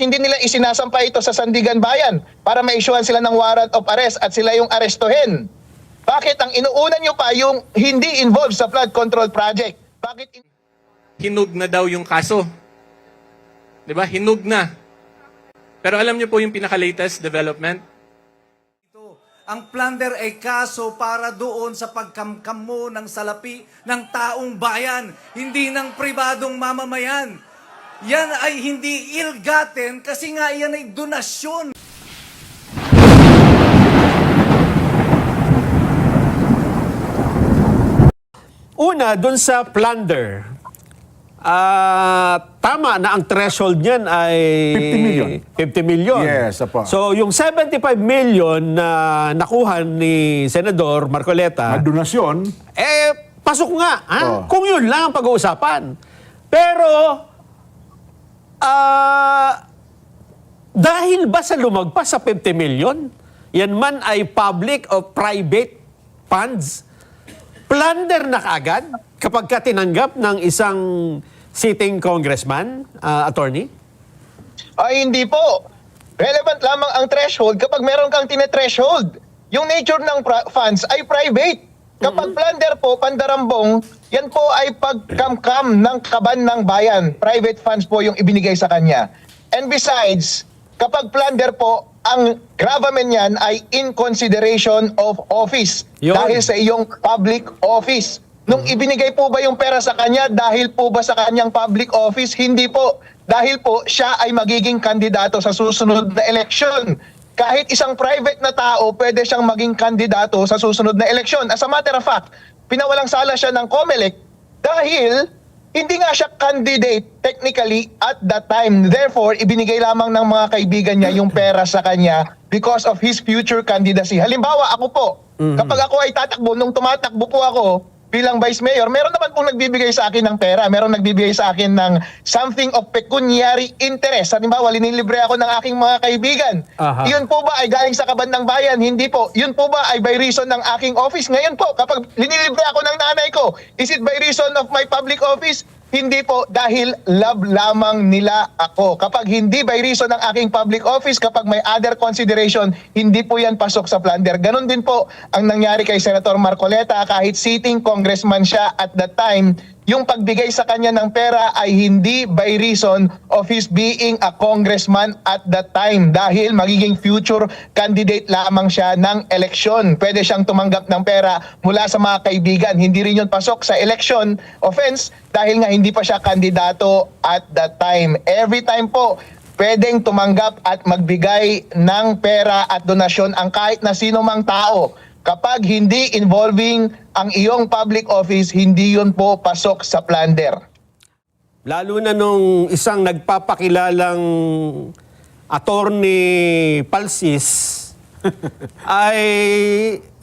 bakit hindi nila isinasampa ito sa Sandigan Bayan para ma-issuean sila ng warrant of arrest at sila yung arestuhin? Bakit ang inuuna nyo pa yung hindi involved sa flood control project? Bakit Hinug na daw yung kaso. 'Di ba? Hinug na. Pero alam niyo po yung pinaka-latest development? Ang plunder ay kaso para doon sa pagkamkam mo ng salapi ng taong bayan, hindi ng pribadong mamamayan. Yan ay hindi ill-gotten kasi nga yan ay donasyon. Una, dun sa plunder, tama na ang threshold niyan ay 50 million. 50 million. Yes, apo. So, yung 75 million na nakuha ni Senador Marcoleta, Na donasyon, pasok nga. Ha? Oh. Kung yun lang ang pag-uusapan. Pero, dahil ba sa lumagpas sa 50 million, yan man ay public o private funds, plunder na kaagad kapag ka tinanggap ng isang sitting congressman, attorney? Ay, hindi po. Relevant lamang ang threshold kapag meron kang tine-threshold. Yung nature ng funds ay private. Kapag plunder po, pandarambong, yan po ay pagkamkam ng kaban ng bayan. Private funds po yung ibinigay sa kanya. And besides, kapag plunder po, ang gravamen niyan ay in consideration of office. Yun. Dahil sa iyong public office. Nung ibinigay po ba yung pera sa kanya dahil po ba sa kanyang public office? Hindi po. Dahil po siya ay magiging kandidato sa susunod na eleksyon. Kahit isang private na tao, pwede siyang maging kandidato sa susunod na eleksyon. As a matter of fact, pinawalang sala siya ng COMELEC dahil hindi nga siya candidate technically at that time. Therefore, ibinigay lamang ng mga kaibigan niya yung pera sa kanya because of his future candidacy. Halimbawa, ako po, kapag ako ay tatakbo, nung tumatakbo po ako bilang vice mayor, meron naman pong nagbibigay sa akin ng pera. Meron nagbibigay sa akin ng something of pecuniary interest. Halimbawa, linilibre ako ng aking mga kaibigan. Aha. Yun po ba ay galing sa kaban ng bayan? Hindi po. Yun po ba ay by reason ng aking office? Ngayon po, kapag linilibre ako ng nanay ko, is it by reason of my public office? Hindi po, dahil love lamang nila ako. Kapag hindi by reason ng aking public office, kapag may other consideration, hindi po yan pasok sa plunder. Ganon din po ang nangyari kay Senator Marcoleta. Kahit sitting congressman siya at that time, yung pagbigay sa kanya ng pera ay hindi by reason of his being a congressman at that time. Dahil magiging future candidate lamang siya ng eleksyon. Pwede siyang tumanggap ng pera mula sa mga kaibigan. Hindi rin yun pasok sa election offense dahil nga hindi pa siya kandidato at that time. Every time po, pwedeng tumanggap at magbigay ng pera at donasyon ang kahit na sino mang tao. Kapag hindi involving ang iyong public office, hindi yun po pasok sa plunder. Lalo na nung isang nagpapakilalang attorney Palsis, ay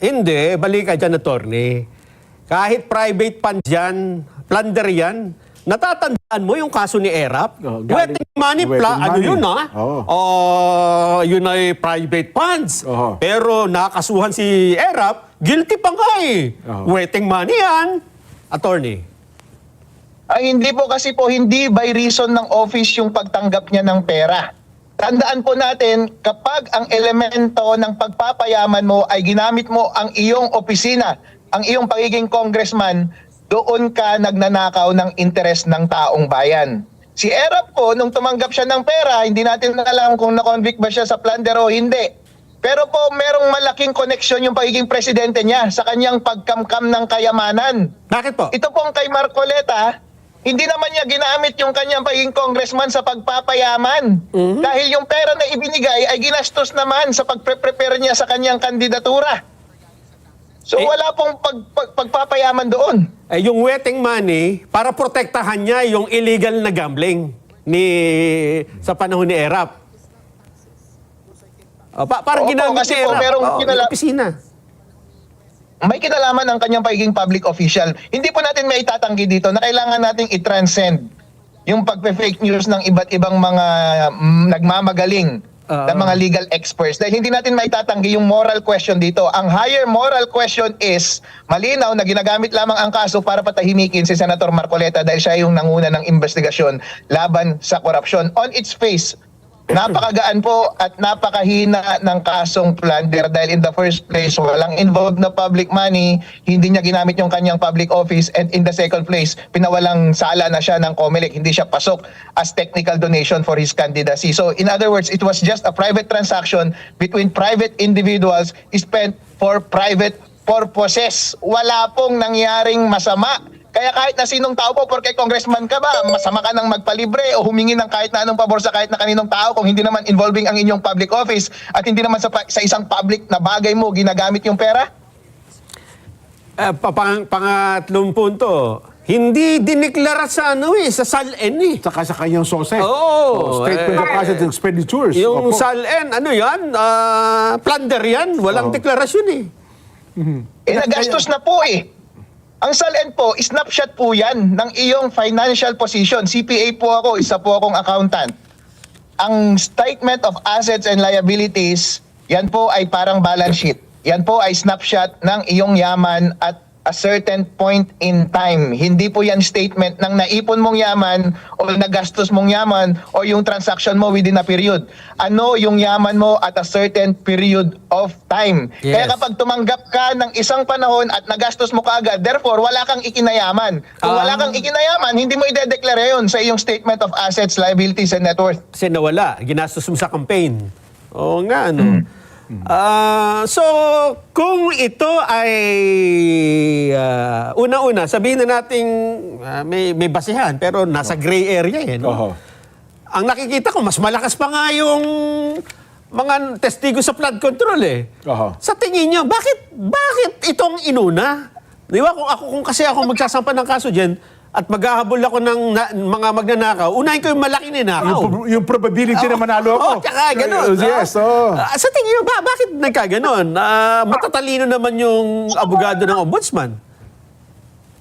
hindi, balik ka dyan, attorney. Kahit private fund yan, plunder yan, natatandaan mo yung kaso ni ERAP? Oh, Wetting money, ano money. yun ha? Yun ay private funds. Oo. Pero nakasuhan si ERAP, guilty pa nga eh. Oo. Wetting money yan, attorney. Ay hindi po kasi po hindi by reason ng office yung pagtanggap niya ng pera. Tandaan po natin, kapag ang elemento ng pagpapayaman mo ay ginamit mo ang iyong opisina, ang iyong pagiging congressman, doon ka nagnanakaw ng interes ng taong bayan. Si ERAP po, nung tumanggap siya ng pera, hindi natin alam kung na-convict ba siya sa plunder o hindi. Pero po, merong malaking koneksyon yung pagiging presidente niya sa kanyang pagkamkam ng kayamanan. Bakit po? Ito pong kay Marcoleta, hindi naman niya ginamit yung kanyang pagiging congressman sa pagpapayaman. Dahil yung pera na ibinigay ay ginastos naman sa pagpre-prepare niya sa kanyang kandidatura. So wala pong pagpapayaman doon. Yung wetting money, para protektahan niya yung illegal na gambling sa panahon ni ERAP. Parang Opo, ginamit kasi ni po ERAP. merong Yung opisina. May kinalaman ang kanyang pagiging public official. Hindi po natin may itatanggi dito na kailangan nating i-transcend yung pagpe-fake news ng iba't ibang mga nagmamagaling na mga legal experts. Dahil hindi natin maitatanggi yung moral question dito. Ang higher moral question is, malinaw na ginagamit lamang ang kaso para patahimikin si Senator Marcoleta dahil siya yung nanguna ng investigasyon laban sa korupsyon. On its face, Napakagaan po at napakahina ng kasong plunder dahil in the first place, walang involved na public money, hindi niya ginamit yung kanyang public office, and in the second place, pinawalang sala na siya ng COMELEC, hindi siya pasok as technical donation for his candidacy. So in other words, it was just a private transaction between private individuals spent for private purposes. Wala pong nangyaring masama. Kaya kahit na sinong tao po, porque congressman ka ba, masama ka nang magpalibre o humingi ng kahit na anong pabor sa kahit na kaninong tao kung hindi naman involving ang inyong public office at hindi naman sa isang public na bagay mo ginagamit yung pera? Pangatlong punto, hindi dineklara sa sa SALN eh. Saka sa kanyang SOSE. Oo, Statement of Assets and Expenditures. Yung Opo. SALN, ano yan? Plunder yan. Walang deklarasyon eh. Nagastos na po eh. Ang SALN po, snapshot po yan ng iyong financial position. CPA po ako, isa po akong accountant. Ang statement of assets and liabilities, yan po ay parang balance sheet. Yan po ay snapshot ng iyong yaman at a certain point in time. Hindi po yan statement ng naipon mong yaman o nagastos mong yaman o yung transaction mo within a period. Ano yung yaman mo at a certain period of time. Yes. Kaya kapag tumanggap ka ng isang panahon at nagastos mo kaagad, therefore wala kang ikinayaman. Kung wala kang ikinayaman, hindi mo idedeklara yun sa iyong statement of assets, liabilities, and net worth. Kasi nawala. Ginastos mo sa campaign. Oo nga, ano. So, kung ito ay una-una, sabihin na nating may basihan, pero nasa gray area eh. No? Oho. Ang nakikita ko, mas malakas pa nga yung mga testigo sa flood control eh. Oho. Sa tingin nyo, bakit itong inuna? Di ba, kung kasi ako magsasampa ng kaso dyan, at maghahabol ako ng mga magnanakaw, unahin ko yung malaki ninakaw. Yung probability na manalo ako. Oo, tsaka ganun. Yes, oo. Sa tingin nyo, bakit nagkaganon? Matatalino naman yung abogado ng ombudsman.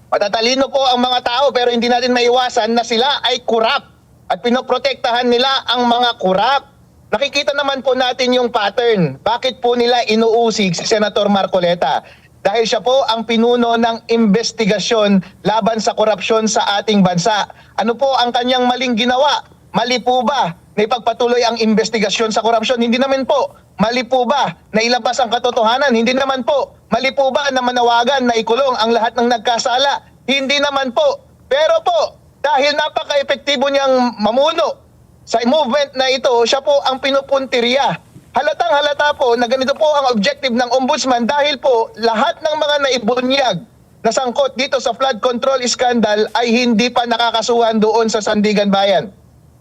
Matatalino po ang mga tao pero hindi natin maiwasan na sila ay corrupt at pinoprotektahan nila ang mga corrupt. Nakikita naman po natin yung pattern. Bakit po nila inuusig si Senator Marcoleta? Dahil siya po ang pinuno ng investigasyon laban sa korupsyon sa ating bansa. Ano po ang kanyang maling ginawa? Mali po ba na ipagpatuloy ang investigasyon sa korupsyon? Hindi naman po. Mali po ba na ilabas ang katotohanan? Hindi naman po. Mali po ba na manawagan na ikulong ang lahat ng nagkasala? Hindi naman po. Pero po, dahil napaka-epektibo niyang mamuno sa movement na ito, siya po ang pinupuntirya. Halatang halata po na ganito po ang objective ng ombudsman dahil po lahat ng mga naibunyag na sangkot dito sa flood control scandal ay hindi pa nakakasuhan doon sa Sandigan Bayan.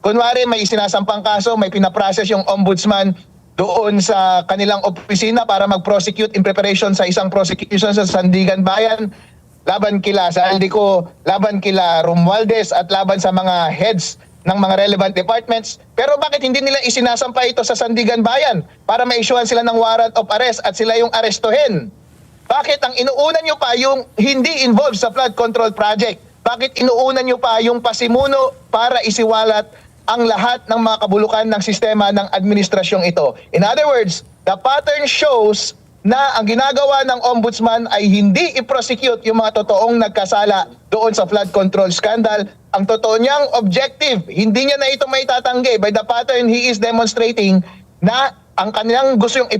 Kunwari may sinasampang kaso, may pinaprocess yung ombudsman doon sa kanilang opisina para mag-prosecute in preparation sa isang prosecution sa Sandigan Bayan, laban kila sa Aldico, laban kila Romualdez at laban sa mga heads ng mga relevant departments. Pero bakit hindi nila isinasampa ito sa Sandigan Bayan para ma-issuean sila ng warrant of arrest at sila yung arestuhin? Bakit ang inuunan nyo pa yung hindi involved sa flood control project? Bakit inuunan nyo pa yung pasimuno para isiwalat ang lahat ng mga kabulukan ng sistema ng administrasyong ito? In other words, the pattern shows na ang ginagawa ng ombudsman ay hindi i-prosecute yung mga totoong nagkasala doon sa flood control scandal. Ang totoo niyang objective, hindi niya na ito maitatanggi. By the pattern, he is demonstrating na ang kanilang gusto yung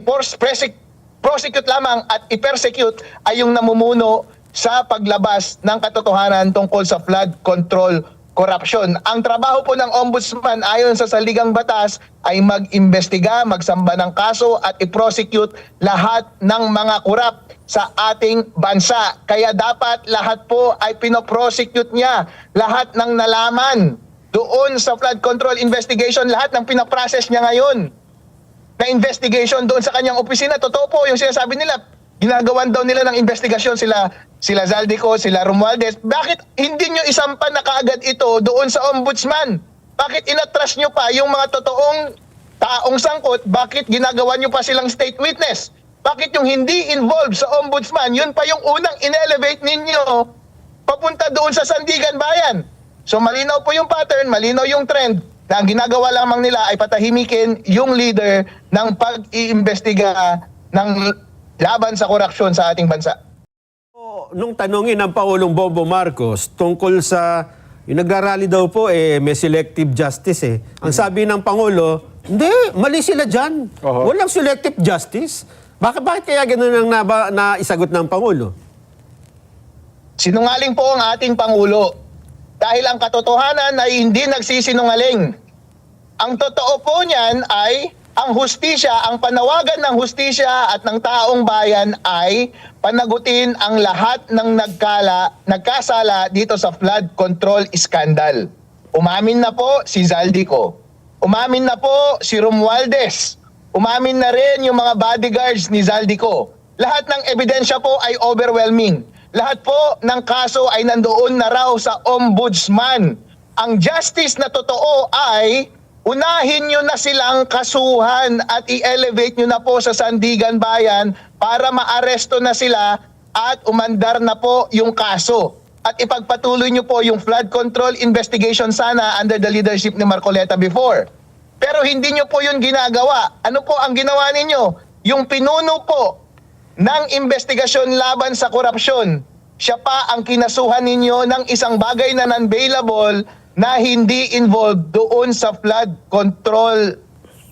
prosecute lamang at i-persecute ay yung namumuno sa paglabas ng katotohanan tungkol sa flood control corruption. Ang trabaho po ng ombudsman ayon sa saligang batas ay mag-imbestiga, magsamba ng kaso at i-prosecute lahat ng mga corrupt sa ating bansa. Kaya dapat lahat po ay pinoprosecute niya. Lahat ng nalaman doon sa flood control investigation, lahat ng pinaprocess niya ngayon na investigation doon sa kanyang opisina. Totoo po yung sinasabi nila. Ginagawan daw nila ng investigasyon sila Zaldico, sila Romualdez. Bakit hindi nyo isampa na kaagad ito doon sa ombudsman? Bakit inatras nyo pa yung mga totoong taong sangkot? Bakit ginagawa nyo pa silang state witness? Bakit yung hindi involved sa ombudsman, yun pa yung unang in-elevate ninyo papunta doon sa Sandigan Bayan? So malinaw po yung pattern, malinaw yung trend na ang ginagawa lamang nila ay patahimikin yung leader ng pag-iimbestiga ng laban sa korupsyon sa ating bansa. Nung tanungin ng Pangulong Bongbong Marcos tungkol sa yung nagrarally daw po may selective justice eh. Ang sabi ng Pangulo, Hindi, mali sila dyan. Oho. Walang selective justice. Bakit kaya ganun ang naisagot ng Pangulo? Sinungaling po ang ating Pangulo. Dahil ang katotohanan ay hindi nagsisinungaling. Ang totoo po niyan ay ang hustisya, ang panawagan ng hustisya at ng taong bayan ay panagutin ang lahat ng nagkasala dito sa flood control scandal. Umamin na po si Zaldico. Umamin na po si Romualdez. Umamin na rin yung mga bodyguards ni Zaldico. Lahat ng ebidensya po ay overwhelming. Lahat po ng kaso ay nandoon na raw sa ombudsman. Ang justice na totoo ay unahin nyo na silang kasuhan at i-elevate nyo na po sa Sandigan Bayan para maaresto na sila at umandar na po yung kaso. At ipagpatuloy nyo po yung flood control investigation sana under the leadership ni Marcoleta before. Pero hindi nyo po yun ginagawa. Ano po ang ginawa ninyo? Yung pinuno po ng investigasyon laban sa korupsyon, siya pa ang kinasuhan ninyo ng isang bagay na non-bailable na hindi involved doon sa flood control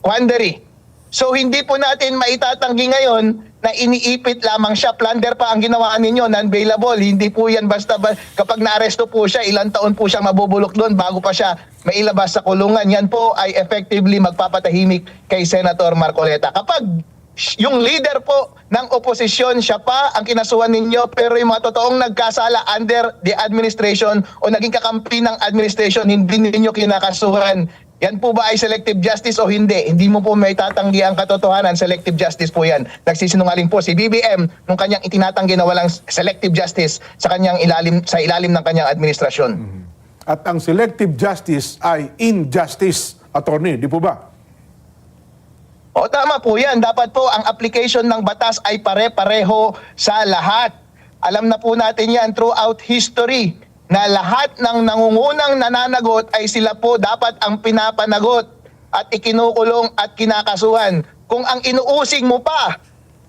quandary. So hindi po natin maitatanggi ngayon na iniipit lamang siya. Plunder pa ang ginawa ninyo, non-bailable. Hindi po yan basta kapag naaresto po siya, ilang taon po siya mabubulok doon bago pa siya mailabas sa kulungan. Yan po ay effectively magpapatahimik kay Senator Marcoleta. Kapag yung leader po ng oposisyon, siya pa ang kinasuhan ninyo, pero yung mga totoong nagkasala under the administration o naging kakampi ng administration, hindi ninyo kinakasuhan. Yan po ba ay selective justice o hindi? Hindi mo po may tatanggi ang katotohanan, selective justice po yan. Nagsisinungaling po si BBM nung kanyang itinatanggi na walang selective justice sa ilalim ng kanyang administrasyon. At ang selective justice ay injustice, attorney, di po ba? O tama po yan. Dapat po ang application ng batas ay pare-pareho sa lahat. Alam na po natin yan throughout history na lahat ng nangungunang nananagot ay sila po dapat ang pinapanagot at ikinukulong at kinakasuhan. Kung ang inuusig mo pa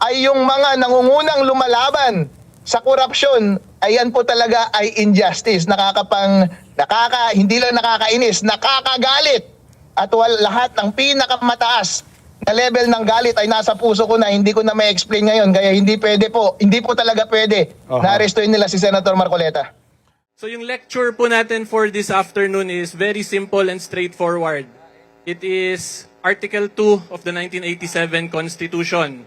ay yung mga nangungunang lumalaban sa korupsyon, ayan po talaga ay injustice. Hindi lang nakakainis, nakakagalit. At lahat ng pinakamataas na level ng galit ay nasa puso ko na hindi ko na may explain ngayon. Kaya hindi po talaga pwede na arestuin nila si Senator Marcoleta. So yung lecture po natin for this afternoon is very simple and straightforward. It is Article 2 of the 1987 Constitution.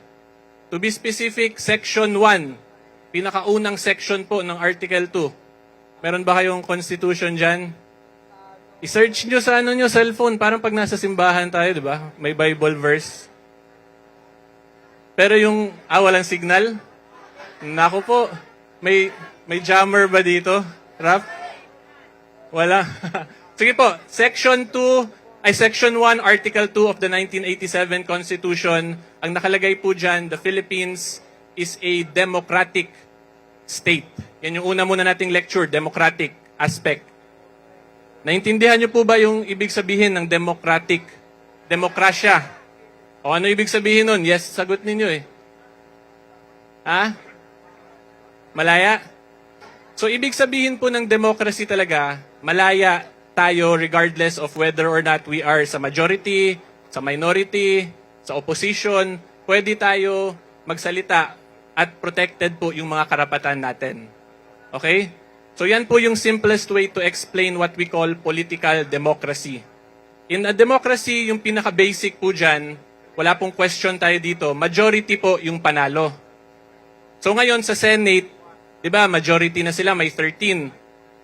To be specific, Section 1, pinakaunang section po ng Article 2. Meron ba kayong Constitution dyan? I-search nyo sa cellphone, parang pag nasa simbahan tayo, di ba? May Bible verse. Pero walang signal? Naku po, may jammer ba dito? Rap? Wala. Sige po, Section 1, Article 2 of the 1987 Constitution, ang nakalagay po dyan, the Philippines is a democratic state. Yan yung una muna nating lecture, democratic aspect. Naintindihan niyo po ba yung ibig sabihin ng democratic? Demokrasya. O ano ibig sabihin nun? Yes, sagot ninyo eh. Ha? Malaya? So, ibig sabihin po ng democracy talaga, malaya tayo regardless of whether or not we are sa majority, sa minority, sa opposition, pwede tayo magsalita at protected po yung mga karapatan natin. Okay? So, yan po yung simplest way to explain what we call political democracy. In a democracy, yung pinaka-basic po dyan, wala pong question tayo dito, majority po yung panalo. So, ngayon sa Senate, di ba, majority na sila, may 13.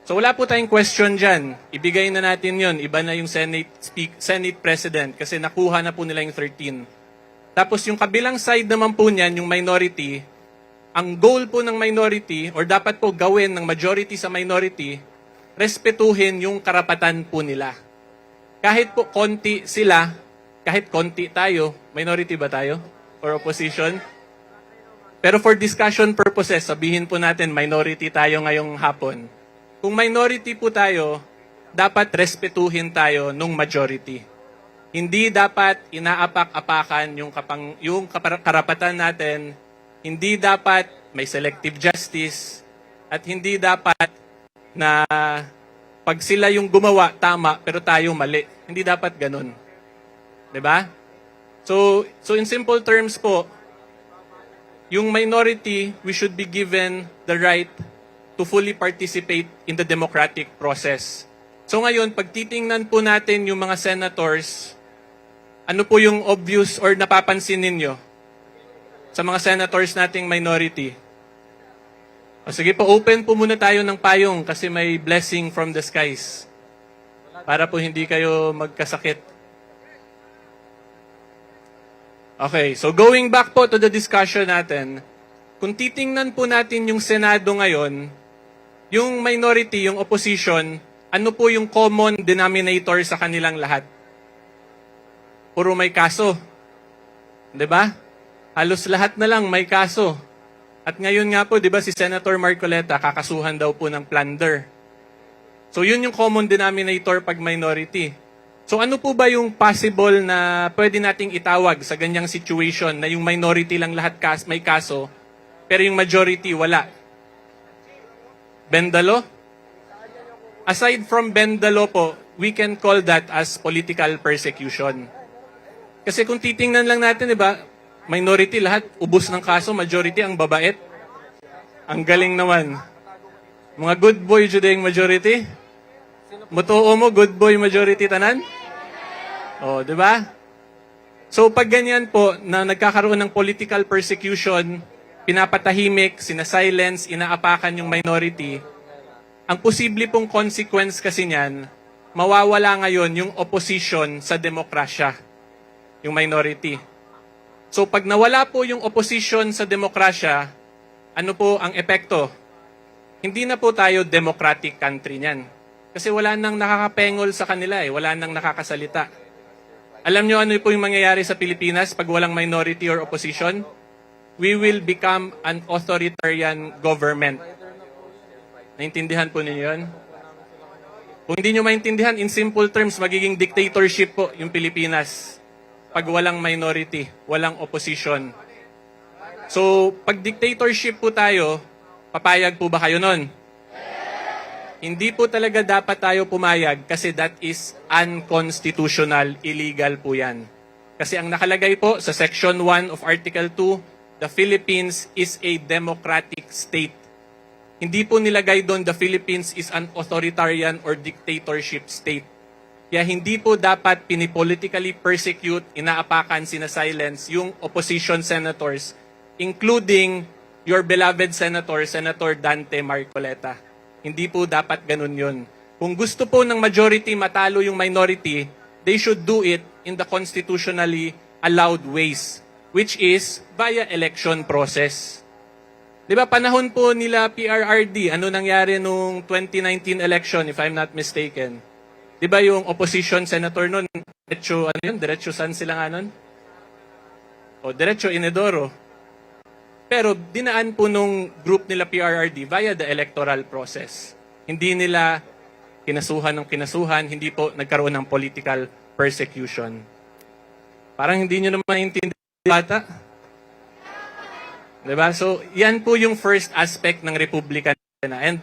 So wala po tayong question dyan. Ibigay na natin yon. Iba na yung Senate President kasi nakuha na po nila yung 13. Tapos yung kabilang side naman po niyan, yung minority, ang goal po ng minority, or dapat po gawin ng majority sa minority, respetuhin yung karapatan po nila. Kahit po konti sila, kahit konti tayo, minority ba tayo? Or opposition? Pero for discussion purposes, sabihin po natin minority tayo ngayong hapon. Kung minority po tayo, dapat respetuhin tayo nung majority. Hindi dapat inaapak-apakan yung karapatan natin. Hindi dapat may selective justice. At hindi dapat na pag sila yung gumawa, tama, pero tayo mali. Hindi dapat ganun. 'Di ba? So in simple terms po, yung minority, we should be given the right to fully participate in the democratic process. So ngayon, pag titingnan po natin yung mga senators, ano po yung obvious or napapansin ninyo sa mga senators nating minority? O sige po, open po muna tayo ng payong kasi may blessing from the skies para po hindi kayo magkasakit. Okay, so going back po to the discussion natin, kung titingnan po natin yung Senado ngayon, yung minority, yung opposition, ano po yung common denominator sa kanilang lahat? Puro may kaso. 'Di ba? Halos lahat na lang may kaso. At ngayon nga po, 'di ba, si Senator Marcoleta kakasuhan daw po ng plunder. So yun yung common denominator pag minority. So ano po ba yung possible na pwede nating itawag sa ganyang situation na yung minority lang lahat may kaso, pero yung majority wala? Bendalo? Aside from Bendalo po, we can call that as political persecution. Kasi kung titingnan lang natin, di ba, minority lahat, ubos ng kaso, majority ang babait. Ang galing naman. Mga good boy, Judayang majority. Motoo mo, good boy majority tanan? O, di ba? So, pag ganyan po, na nagkakaroon ng political persecution, pinapatahimik, sinasilence, inaapakan yung minority, ang posible pong consequence kasi niyan, mawawala ngayon yung opposition sa demokrasya, yung minority. So, pag nawala po yung opposition sa demokrasya, ano po ang epekto? Hindi na po tayo democratic country niyan. Kasi wala nang nakakapengol sa kanila wala nang nakakasalita. Alam nyo ano po yung mangyayari sa Pilipinas pag walang minority or opposition? We will become an authoritarian government. Naintindihan po ninyo yun? Kung hindi nyo maintindihan, in simple terms, magiging dictatorship po yung Pilipinas pag walang minority, walang opposition. So, pag dictatorship po tayo, papayag po ba kayo nun? Hindi po talaga dapat tayo pumayag kasi that is unconstitutional, illegal po yan. Kasi ang nakalagay po sa Section 1 of Article 2, the Philippines is a democratic state. Hindi po nilagay doon the Philippines is an authoritarian or dictatorship state. Kaya hindi po dapat pinipolitically persecute, inaapakan, sinasilence yung opposition senators, including your beloved Senator, Senator Dante Marcoleta. Hindi po dapat ganun yun. Kung gusto po ng majority matalo yung minority, they should do it in the constitutionally allowed ways, which is via election process. Di ba, panahon po nila PRRD, ano nangyari nung 2019 election, if I'm not mistaken? Di ba yung opposition senator nun, diretso, ano yun? Diretso saan sila nga nun? O, diretso Inedoro. Pero dinaan po nung group nila PRRD via the electoral process. Hindi nila kinasuhan ng kinasuhan, hindi po nagkaroon ng political persecution. Parang hindi nyo naman naintindihan bata. Diba? So, yan po yung first aspect ng Republika na. And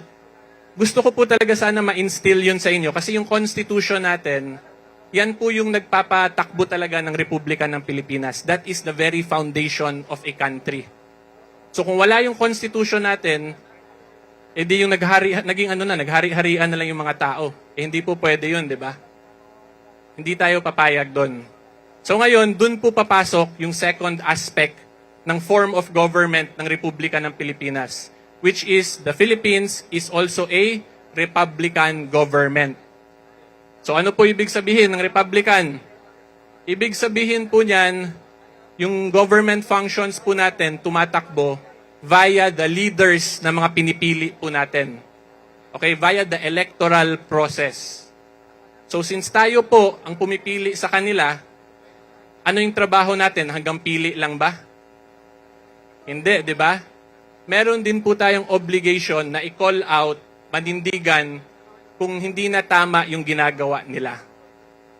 gusto ko po talaga sana ma-instill yun sa inyo kasi yung Constitution natin, yan po yung nagpapatakbo talaga ng Republika ng Pilipinas. That is the very foundation of a country. So kung wala yung Constitution natin, edi yung naghari-harian na lang yung mga tao. Hindi po pwede yun, di ba? Hindi tayo papayag doon. So ngayon, doon po papasok yung second aspect ng form of government ng Republika ng Pilipinas, which is the Philippines is also a Republican government. So ano po ibig sabihin ng Republican? Ibig sabihin po niyan, yung government functions po natin tumatakbo via the leaders na mga pinipili po natin. Okay, via the electoral process. So since tayo po ang pumipili sa kanila, ano yung trabaho natin? Hanggang pili lang ba? Hindi, di ba? Meron din po tayong obligation na i-call out, manindigan, kung hindi na tama yung ginagawa nila.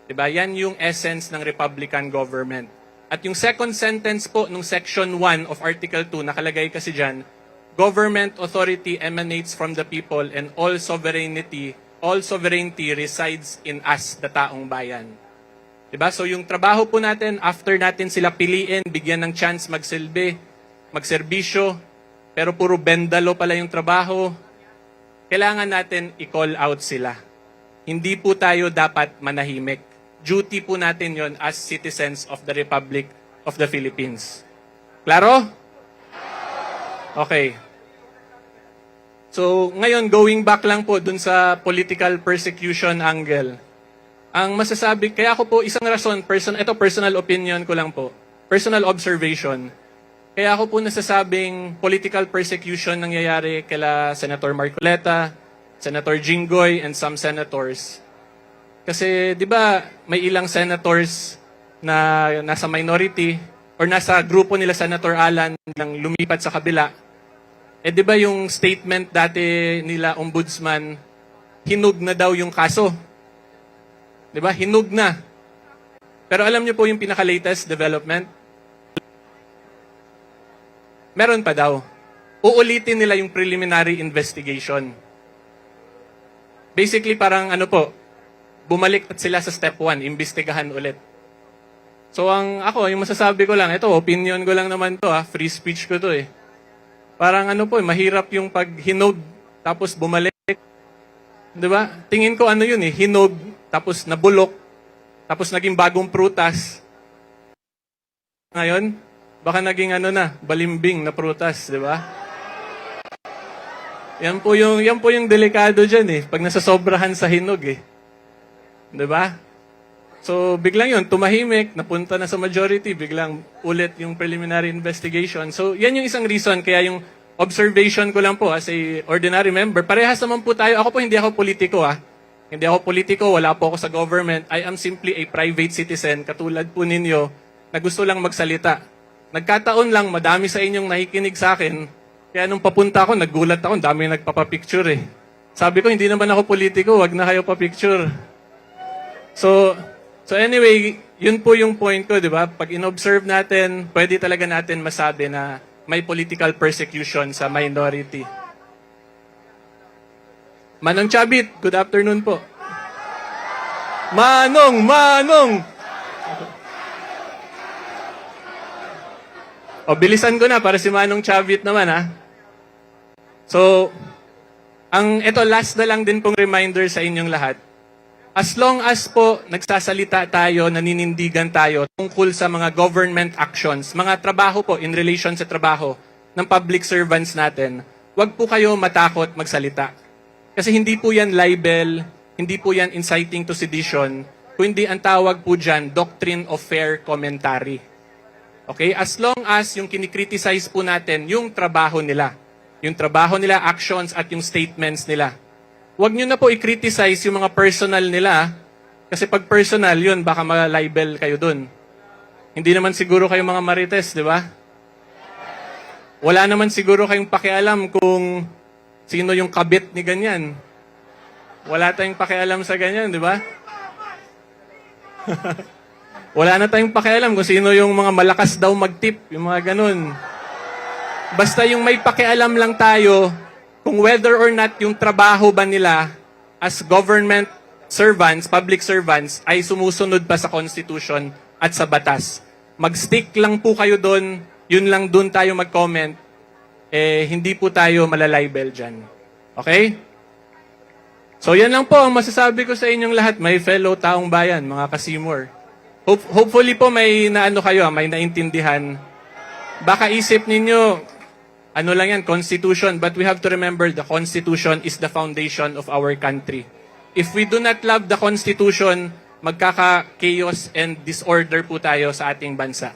Di ba? Yan yung essence ng Republican government. At yung second sentence po nung Section 1 of Article 2, nakalagay kasi dyan, government authority emanates from the people and all sovereignty resides in us, the taong bayan. Diba? So yung trabaho po natin, after natin sila piliin, bigyan ng chance magsilbi, magserbisyo, pero puro bendalo pala yung trabaho, kailangan natin i-call out sila. Hindi po tayo dapat manahimik. Duty po natin yon as citizens of the Republic of the Philippines. Klaro? Okay. So, ngayon, going back lang po dun sa political persecution angle. Ang masasabi, kaya ako po, isang rason, ito personal opinion ko lang po, personal observation. Kaya ako po nasasabing political persecution nangyayari kila Senator Marcoleta, Senator Jinggoy, and some senators. Kasi, di ba, may ilang senators na nasa minority or nasa grupo nila Senator Alan nang lumipat sa kabila. Eh, di ba yung statement dati nila ombudsman, hinug na daw yung kaso. Di ba? Hinug na. Pero alam niyo po yung pinaka-latest development? Meron pa daw. Uulitin nila yung preliminary investigation. Basically, parang ano po, bumalik sila sa step 1, imbestigahan ulit. So, yung masasabi ko lang, ito, opinion ko lang naman to, free speech ko to eh. Parang ano po, mahirap yung pag hinog, tapos bumalik. Di ba? Tingin ko ano yun eh, hinog, tapos nabulok, tapos naging bagong prutas. Ngayon, baka naging balimbing na prutas, di ba? Yan po yung delikado dyan eh, pag nasasobrahan sa hinog eh. Di ba? So, biglang yun, tumahimik, napunta na sa majority, biglang ulit yung preliminary investigation. So, yan yung isang reason, kaya yung observation ko lang po as a ordinary member, parehas naman po tayo. Ako po, hindi ako politiko Hindi ako politiko, wala po ako sa government. I am simply a private citizen, katulad po ninyo, na gusto lang magsalita. Nagkataon lang, madami sa inyong nakikinig sa akin. Kaya nung papunta ako, nagulat ako, dami nagpapapicture eh. Sabi ko, hindi naman ako politiko, wag na kayo pa-picture. So anyway, yun po yung point ko, di ba? Pag in-observe natin, pwede talaga natin masabi na may political persecution sa minority. Manong Chabit, good afternoon po. Manong! O, bilisan ko na para si Manong Chabit naman, So, ito last na lang din pong reminder sa inyong lahat. As long as po nagsasalita tayo, naninindigan tayo tungkol sa mga government actions, mga trabaho po in relation sa trabaho ng public servants natin, wag po kayo matakot magsalita. Kasi hindi po yan libel, hindi po yan inciting to sedition, kundi ang tawag po dyan, doctrine of fair commentary. Okay? As long as yung kinikriticize po natin yung trabaho nila, actions at yung statements nila. Huwag nyo na po i-criticize yung mga personal nila, kasi pag personal yun, baka ma-libel kayo dun. Hindi naman siguro kayo mga marites, di ba? Wala naman siguro kayong pakialam kung sino yung kabit ni ganyan. Wala tayong pakialam sa ganyan, di ba? Wala na tayong pakialam kung sino yung mga malakas daw mag-tip, yung mga ganun. Basta yung may pakialam lang tayo kung whether or not yung trabaho ba nila as government servants, public servants, ay sumusunod pa sa Constitution at sa batas. Mag-stick lang po kayo doon, yun lang doon tayo mag-comment, hindi po tayo malalibel dyan. Okay? So yan lang po ang masasabi ko sa inyong lahat, my fellow taong bayan, mga kasimor. Hopefully po may may naintindihan. Baka isip ninyo, ano lang yan, Constitution. But we have to remember the Constitution is the foundation of our country. If we do not love the Constitution, magkaka-chaos and disorder po tayo sa ating bansa.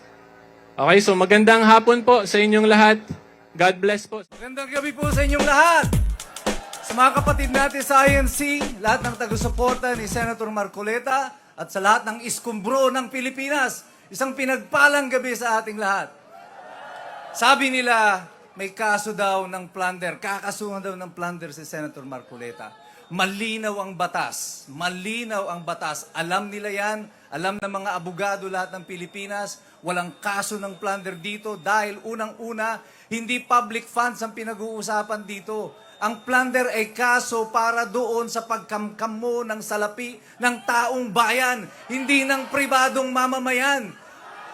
Okay, so magandang hapon po sa inyong lahat. God bless po. Magandang gabi po sa inyong lahat. Sa mga kapatid natin sa INC, lahat ng taga-suporta ni Senator Marcoleta at sa lahat ng iskumbro ng Pilipinas, isang pinagpalang gabi sa ating lahat. Sabi nila, may kaso daw ng plunder, kakasuhan daw ng plunder si Senator Marcoleta. malinaw ang batas. Malinaw ang batas. Alam nila yan. Alam ng mga abogado lahat ng Pilipinas. Walang kaso ng plunder dito dahil unang-una, hindi public funds ang pinag-uusapan dito. Ang plunder ay kaso para doon sa pagkamkam mo ng salapi ng taong bayan, hindi ng pribadong mamamayan.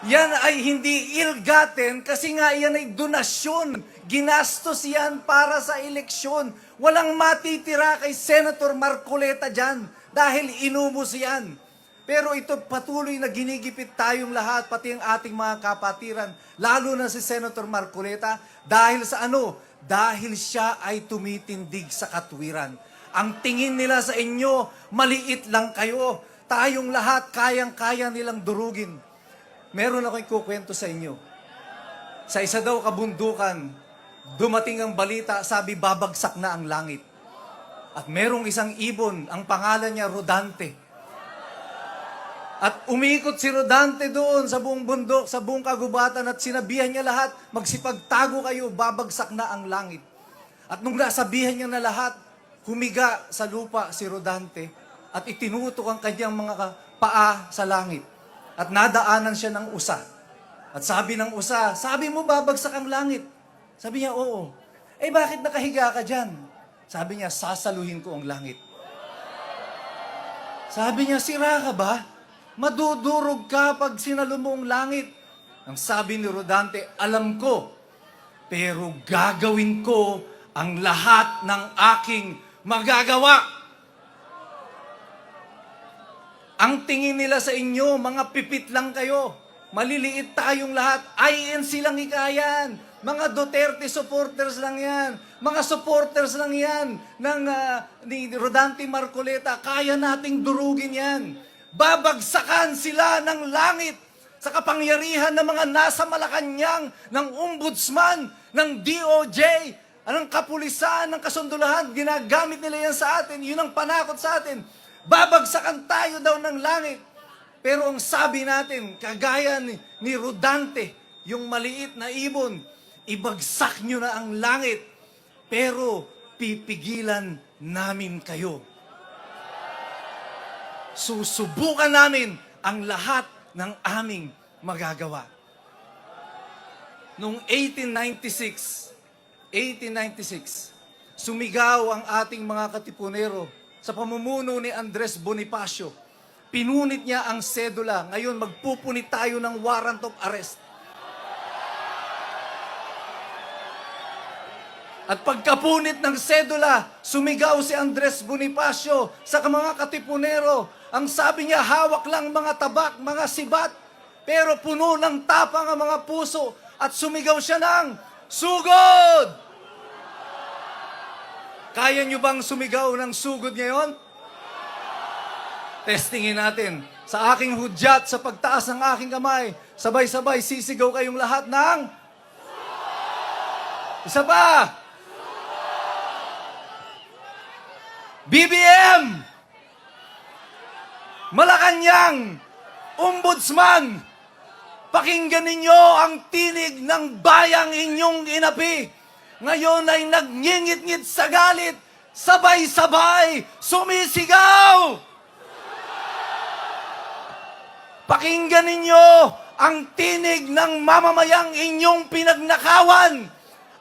Yan ay hindi ill-gotten kasi nga yan ay donasyon. Ginastos yan para sa eleksyon. Walang matitira kay Senator Marcoleta dyan dahil inubos yan. Pero ito patuloy na ginigipit tayong lahat, pati ang ating mga kapatiran, lalo na si Senator Marcoleta, dahil sa ano? Dahil siya ay tumitindig sa katwiran. Ang tingin nila sa inyo, maliit lang kayo. Tayong lahat, kayang-kaya nilang durugin. Meron akong ikukwento sa inyo. Sa isa daw kabundukan, dumating ang balita, sabi babagsak na ang langit. At merong isang ibon, ang pangalan niya Rodante. At umikot si Rodante doon sa buong bundok, sa buong kagubatan at sinabihan niya lahat, magsipagtago kayo, babagsak na ang langit. At nung nasabihan niya na lahat, humiga sa lupa si Rodante at itinutok ang kanyang mga paa sa langit. At nadaanan siya ng usa. At sabi ng usa, sabi mo babagsak ang langit? Sabi niya, oo. Eh bakit nakahiga ka dyan? Sabi niya, sasaluhin ko ang langit. Sabi niya, sira ka ba? Madudurog ka pag sinalo mo ang langit. Ang sabi ni Rodante, alam ko, pero gagawin ko ang lahat ng aking magagawa. Ang tingin nila sa inyo, mga pipit lang kayo. Maliliit tayong lahat. INC lang ikayan. Mga Duterte supporters lang yan. Mga supporters lang yan ni Rodante Marcoleta. Kaya nating durugin yan. Babagsakan sila ng langit sa kapangyarihan ng mga nasa Malacanang, ng ombudsman, ng DOJ, ng kapulisan, ng kasundulahan. Ginagamit nila yan sa atin. Yun ang panakot sa atin. Babagsakan tayo daw ng langit. Pero ang sabi natin, kagaya ni Rodante, yung maliit na ibon, ibagsak nyo na ang langit, pero pipigilan namin kayo. Susubukan namin ang lahat ng aming magagawa. Noong 1896, sumigaw ang ating mga katipunero sa pamumuno ni Andres Bonifacio. Pinunit niya ang sedula. Ngayon, magpupunit tayo ng warrant of arrest. At pagkapunit ng sedula, sumigaw si Andres Bonifacio sa mga katipunero. Ang sabi niya, hawak lang mga tabak, mga sibat, pero puno ng tapang ang mga puso. At sumigaw siya ng, sugod! Kaya niyo bang sumigaw ng sugod ngayon? Testingin natin. Sa aking hudyat, sa pagtaas ng aking kamay, sabay-sabay sisigaw kayong lahat ng... Isa pa! BBM! Malacanang! Ombudsman! Pakinggan ninyo ang tinig ng bayang inyong inapi. Ngayon ay nagngingit-ngit sa galit, sabay-sabay sumisigaw! Pakinggan ninyo ang tinig ng mamamayang inyong pinagnakawan.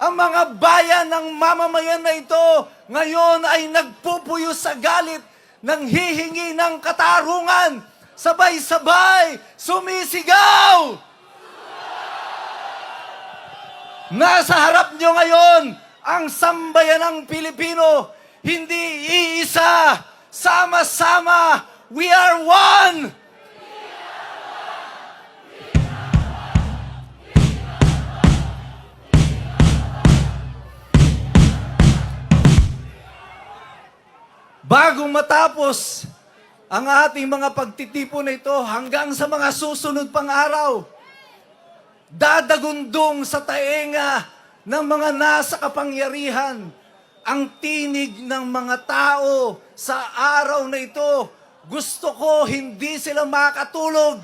Ang mga bayan ng mamamayan na ito ngayon ay nagpupuyo sa galit, nanghihingi ng katarungan, sabay-sabay sumisigaw. Nasa harap nyo ngayon ang sambayanang Pilipino, hindi iisa, sama-sama, we are one! Bago matapos ang ating mga pagtitipon na ito hanggang sa mga susunod pang araw, dadagundong sa taenga ng mga nasa kapangyarihan ang tinig ng mga tao sa araw na ito. Gusto ko hindi sila makatulog.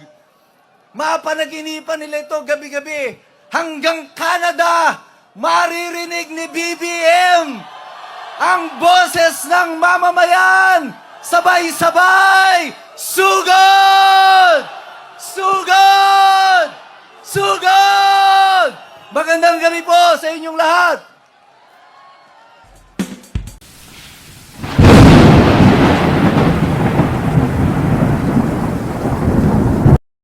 Mapanaginipan nila ito gabi-gabi. Hanggang Canada, maririnig ni BBM ang boses ng mamamayan. Sabay-sabay, sugod! Sugod! Sugod! Magandang gabi po sa inyong lahat.